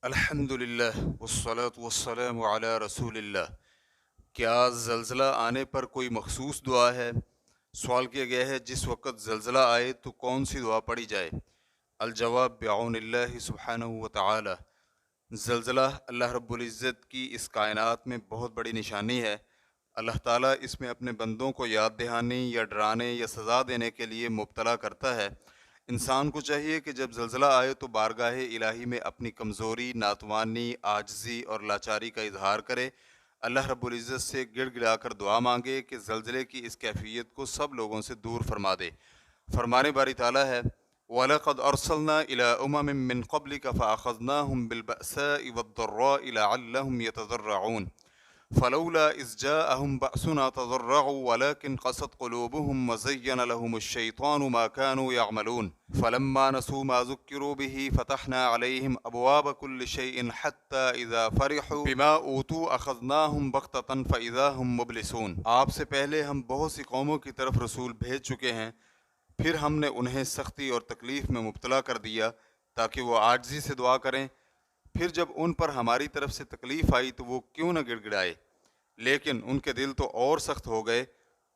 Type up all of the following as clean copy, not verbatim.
الحمدللہ والصلاة والسلام علی رسول اللہ۔ کیا زلزلہ آنے پر کوئی مخصوص دعا ہے؟ سوال کیا گیا ہے جس وقت زلزلہ آئے تو کون سی دعا پڑھی جائے؟ الجواب بعون اللہ سبحانہ وتعالی۔ زلزلہ اللہ رب العزت کی اس کائنات میں بہت بڑی نشانی ہے۔ اللہ تعالیٰ اس میں اپنے بندوں کو یاد دہانی یا ڈرانے یا سزا دینے کے لیے مبتلا کرتا ہے۔ انسان کو چاہیے کہ جب زلزلہ آئے تو بارگاہ الہی میں اپنی کمزوری، ناتوانی، عاجزی اور لاچاری کا اظہار کرے۔ اللہ رب العزت سے گڑ گڑا کر دعا مانگے کہ زلزلے کی اس کیفیت کو سب لوگوں سے دور فرما دے۔ فرمانے باری تعالیٰ ہے وَلَقَدْ أَرْسَلْنَا إِلَىٰ أُمَمٍ مِّن قَبْلِكَ فَأَخَذْنَاهُمْ بِالْبَأْسَاءِ وَالضَّرَّاءِ لَعَلَّهُمْ يَتَضَرَّعُونَ فلولا إذ جاءهم بأسنا تضرعوا ولكن قست قلوبهم وزين لهم الشيطان ما كانوا يعملون فلما نسوا ما ذكروا به فتحنا عليهم أبواب كل شيء حتى إذا فرحوا بما أوتوا أخذناهم بغتة فإذا هم مبلسون۔ آپ سے پہلے ہم بہت سی قوموں کی طرف رسول بھیج چکے ہیں، پھر ہم نے انہیں سختی اور تکلیف میں مبتلا کر دیا تاکہ وہ عاجزی سے دعا کریں۔ پھر جب ان پر ہماری طرف سے تکلیف آئی تو وہ کیوں نہ گڑ گڑائے، لیکن ان کے دل تو اور سخت ہو گئے،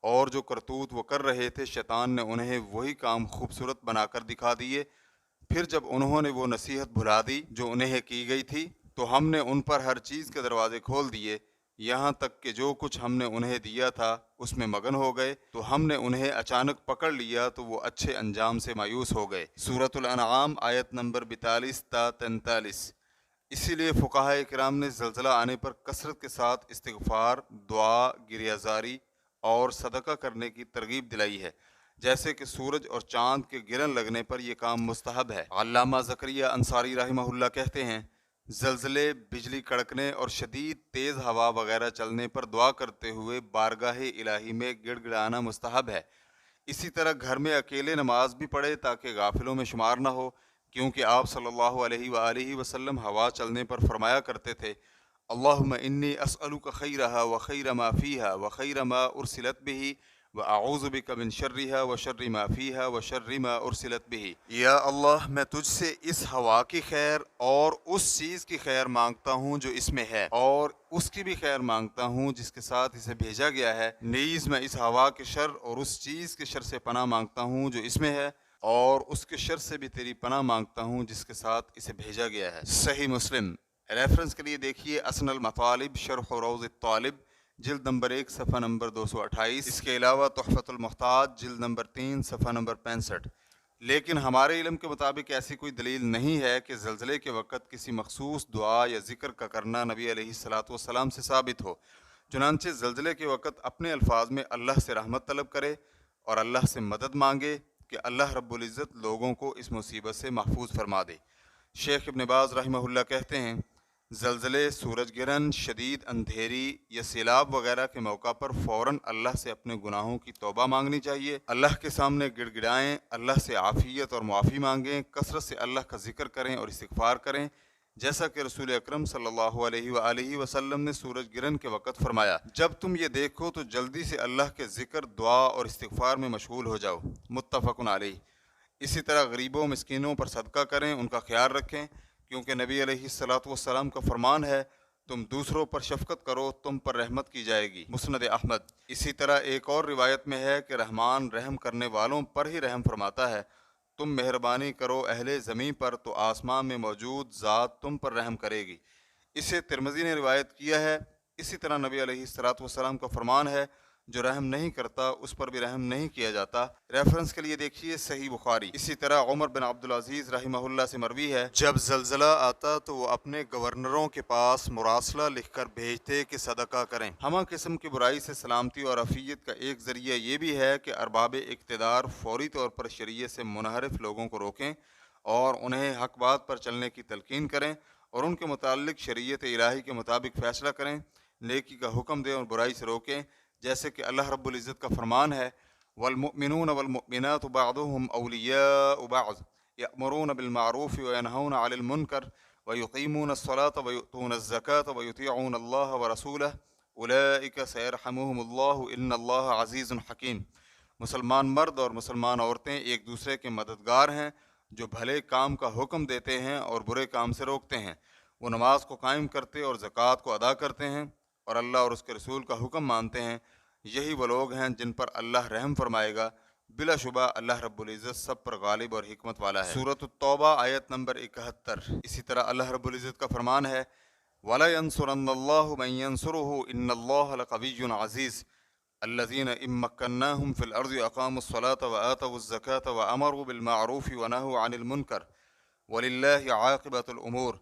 اور جو کرتوت وہ کر رہے تھے شیطان نے انہیں وہی کام خوبصورت بنا کر دکھا دیے۔ پھر جب انہوں نے وہ نصیحت بھلا دی جو انہیں کی گئی تھی تو ہم نے ان پر ہر چیز کے دروازے کھول دیے، یہاں تک کہ جو کچھ ہم نے انہیں دیا تھا اس میں مگن ہو گئے، تو ہم نے انہیں اچانک پکڑ لیا تو وہ اچھے انجام سے مایوس ہو گئے۔ سورۃ الانعام آیت نمبر 42 تا 43۔ اسی لیے فقہائے کرام نے زلزلہ آنے پر کثرت کے ساتھ استغفار، دعا، گریہ زاری اور صدقہ کرنے کی ترغیب دلائی ہے، جیسے کہ سورج اور چاند کے گرن لگنے پر یہ کام مستحب ہے۔ علامہ زکریا انصاری رحمہ اللہ کہتے ہیں زلزلے، بجلی کڑکنے اور شدید تیز ہوا وغیرہ چلنے پر دعا کرتے ہوئے بارگاہ الہی میں گڑ گڑانا مستحب ہے۔ اسی طرح گھر میں اکیلے نماز بھی پڑھے تاکہ غافلوں میں شمار نہ ہو، کیونکہ آپ صلی اللہ علیہ وآلہ وسلم ہوا چلنے پر فرمایا کرتے تھے اللہم انی اسألک خیرہا وخیر ما فیہا وخیر ما ارسلت بہ واعوذ بک من شرہا وشر ما فیہا وشر ما ارسلت بہ۔ یا اللہ، میں تجھ سے اس ہوا کی خیر اور اس چیز کی خیر مانگتا ہوں جو اس میں ہے، اور اس کی بھی خیر مانگتا ہوں جس کے ساتھ اسے بھیجا گیا ہے۔ نیز میں اس ہوا کے شر اور اس چیز کے شر سے پناہ مانگتا ہوں جو اس میں ہے، اور اس کے شر سے بھی تیری پناہ مانگتا ہوں جس کے ساتھ اسے بھیجا گیا ہے۔ صحیح مسلم۔ ریفرنس کے لیے دیکھیے اسن المطالب شرح روض الطالب، جلد نمبر 1 صفحہ نمبر 228۔ اس کے علاوہ تحفۃ المحتاج جلد نمبر 3 صفحہ نمبر 65۔ لیکن ہمارے علم کے مطابق ایسی کوئی دلیل نہیں ہے کہ زلزلے کے وقت کسی مخصوص دعا یا ذکر کا کرنا نبی علیہ الصلاۃ والسلام سے ثابت ہو۔ چنانچہ زلزلے کے وقت اپنے الفاظ میں اللہ سے رحمت طلب کرے اور اللہ سے مدد مانگے کہ اللہ رب العزت لوگوں کو اس مصیبت سے محفوظ فرما دے۔ شیخ ابن باز رحمہ اللہ کہتے ہیں زلزلے، سورج گرہن، شدید اندھیری یا سیلاب وغیرہ کے موقع پر فوراً اللہ سے اپنے گناہوں کی توبہ مانگنی چاہیے، اللہ کے سامنے گڑ گڑائیں، اللہ سے عافیت اور معافی مانگیں، کثرت سے اللہ کا ذکر کریں اور استغفار کریں، جیسا کہ رسول اکرم صلی اللہ علیہ وآلہ وسلم نے سورج گرہن کے وقت فرمایا جب تم یہ دیکھو تو جلدی سے اللہ کے ذکر، دعا اور استغفار میں مشغول ہو جاؤ۔ متفق علیہ۔ اسی طرح غریبوں مسکینوں پر صدقہ کریں، ان کا خیال رکھیں، کیونکہ نبی علیہ الصلاۃ والسلام کا فرمان ہے تم دوسروں پر شفقت کرو تم پر رحمت کی جائے گی۔ مسند احمد۔ اسی طرح ایک اور روایت میں ہے کہ رحمان رحم کرنے والوں پر ہی رحم فرماتا ہے، تم مہربانی کرو اہل زمین پر تو آسمان میں موجود ذات تم پر رحم کرے گی۔ اسے ترمذی نے روایت کیا ہے۔ اسی طرح نبی علیہ الصلاۃ والسلام کا فرمان ہے جو رحم نہیں کرتا اس پر بھی رحم نہیں کیا جاتا۔ ریفرنس کے لیے دیکھیے صحیح بخاری۔ اسی طرح عمر بن عبدالعزیز رحمہ اللہ سے مروی ہے جب زلزلہ آتا تو وہ اپنے گورنروں کے پاس مراسلہ لکھ کر بھیجتے کہ صدقہ کریں۔ ہمہ قسم کی برائی سے سلامتی اور عافیت کا ایک ذریعہ یہ بھی ہے کہ ارباب اقتدار فوری طور پر شریعت سے منحرف لوگوں کو روکیں اور انہیں حق بات پر چلنے کی تلقین کریں اور ان کے متعلق شریعت الہی کے مطابق فیصلہ کریں، نیکی کا حکم دیں اور برائی سے روکیں، جیسے کہ اللہ رب العزت کا فرمان ہے والمؤمنون والمؤمنات بعضهم اولیاء بعض یأمرون بالمعروف وینہون عن المنکر ویقیمون الصلاة ویؤتون الزکاة ویطیعون اللہ ورسولہ اولئک سیرحمهم اللہ ان اللہ عزیز حکیم۔ مسلمان مرد اور مسلمان عورتیں ایک دوسرے کے مددگار ہیں جو بھلے کام کا حکم دیتے ہیں اور برے کام سے روکتے ہیں، وہ نماز کو قائم کرتے اور زکوٰۃ کو ادا کرتے ہیں اور اللہ اور اس کے رسول کا حکم مانتے ہیں، یہی وہ لوگ ہیں جن پر اللہ رحم فرمائے گا، بلا شبہ اللہ رب العزت سب پر غالب اور حکمت والا ہے۔ سورۃ التوبہ آیت نمبر 71۔ اسی طرح اللہ رب العزت کا فرمان ہے وَلَا يَنْصُرَنَّ اللَّهُ مَن يَنْصُرُهُ إِنَّ اللَّهَ لَقَوِيٌّ عَزِيزٌ الَّذِينَ إِن مَّكَّنَّاهُمْ فِي الْأَرْضِ أَقَامُوا الصَّلَاةَ وَآتَوُا الزَّكَاةَ وَأَمَرُوا بِالْمَعْرُوفِ وَنَهَوْا عَنِ الْمُنكَرِ وَلِلَّهِ عَاقِبَةُ الْأُمُورِ۔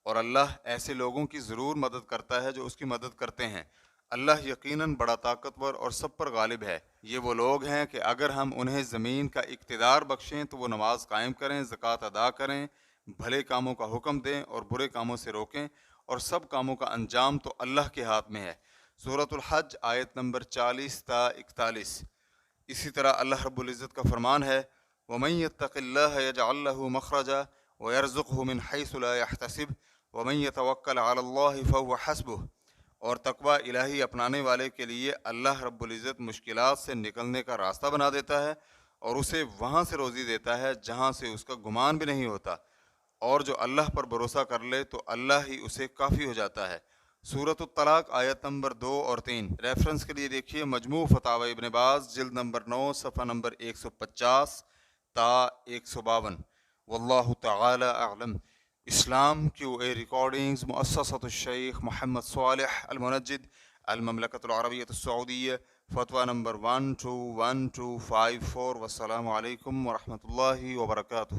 اور اللہ ایسے لوگوں کی ضرور مدد کرتا ہے جو اس کی مدد کرتے ہیں، اللہ یقیناً بڑا طاقتور اور سب پر غالب ہے۔ یہ وہ لوگ ہیں کہ اگر ہم انہیں زمین کا اقتدار بخشیں تو وہ نماز قائم کریں، زکوٰۃ ادا کریں، بھلے کاموں کا حکم دیں اور برے کاموں سے روکیں، اور سب کاموں کا انجام تو اللہ کے ہاتھ میں ہے۔ سورۃ الحج آیت نمبر 40 تا 41۔ اسی طرح اللہ رب العزت کا فرمان ہے وَمَن يَتَّقِ اللَّهَ يَجْعَل لَّهُ مَخْرَجًا وَيَرْزُقْهُ مِنْ حَيْثُ لَا يَحْتَسِبُ وَمَن يَتَوَكَّلْ عَلَى اللَّهِ فَهُوَ حَسْبُهُ۔ اور تقوی الہی اپنانے والے کے لیے اللہ رب العزت مشکلات سے نکلنے کا راستہ بنا دیتا ہے اور اسے وہاں سے روزی دیتا ہے جہاں سے اس کا گمان بھی نہیں ہوتا، اور جو اللہ پر بھروسہ کر لے تو اللہ ہی اسے کافی ہو جاتا ہے۔ سورۃ الطلاق آیت نمبر 2 اور 3۔ ریفرنس کے لیے دیکھیے مجموع فتاوی ابن باز جلد نمبر 9 صفحہ نمبر 150 تا 152۔ واللہ تعالی اعلم۔ اسلام کیو اے ریکارڈنگز مؤسسۃ الشیخ محمد صالح المنجد، المملکۃ العربیۃ السعودیہ، فتویٰ نمبر 121254۔ والسلام علیکم ورحمۃ اللہ وبرکاتہ۔